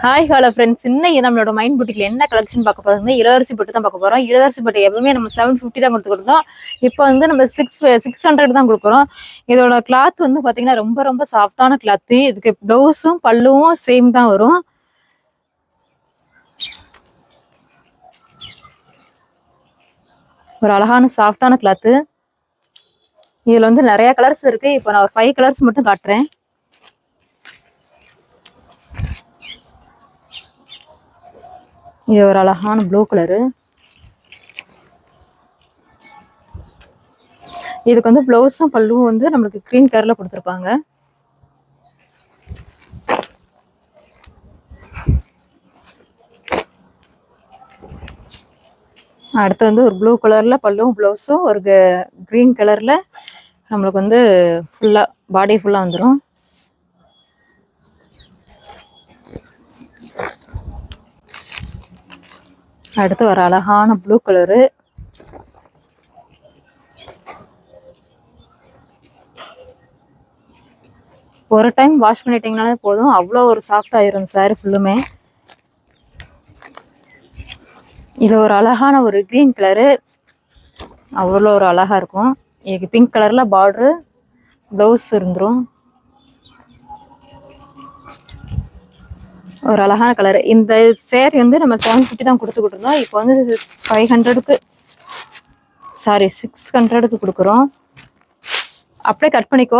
Hi hello friends, இன்னைக்கு நம்மளோட mind புட்டிக்ல என்ன கலெக்ஷன் பார்க்க போறோம்னா இளவரசி பட்டு தான் பார்க்க போறோம். இளவரசி பட்டு எப்பவுமே நம்ம 750 தான் கொடுத்துருந்தோம். இப்போ வந்து நம்ம 600 தான் கொடுக்குறோம். இதோட கிளாத் வந்து பாத்தீங்கன்னா ரொம்ப ரொம்ப சாஃப்டான கிளாத். இதுக்கு பிளவுஸும் பல்லுவும் சேம் தான் வரும். ஒரு அழகான சாஃப்டான கிளாத். இதுல வந்து நிறைய கலர்ஸ் இருக்கு. இப்போ நான் ஒரு 5 கலர்ஸ் மட்டும் காட்டுறேன். இது ஒரு அழகான ப்ளூ கலரு. இதுக்கு வந்து பிளவுஸும் பல்லுவும் வந்து நம்மளுக்கு கிரீன் கலர்ல கொடுத்துருப்பாங்க. அடுத்து வந்து ஒரு ப்ளூ கலர்ல பல்லுவும் பிளவுஸும் ஒரு கிரீன் கலர்ல நம்மளுக்கு வந்து ஃபுல்லா பாடி ஃபுல்லா வந்துடும். அடுத்து ஒரு அழகான ப்ளூ கலரு. ஒரு டைம் வாஷ் பண்ணிட்டீங்கனாலே போதும், அவ்வளோ ஒரு சாஃப்ட் ஆயிரும் சாரி ஃபுல்லுமே. இது ஒரு அழகான ஒரு கிரீன் கலரு, அவ்வளோ ஒரு அழகா இருக்கும். இதுக்கு பிங்க் கலர்ல பார்டரு பிளவுஸ் இருந்துரும். ஒரு அழகான கலரு. இந்த சேரீ வந்து நம்ம 750 தான் கொடுத்துக்கிட்டு இருந்தோம். இப்போ வந்து 500க்கு 600க்கு கொடுக்குறோம். அப்படியே கட் பண்ணிக்கோ.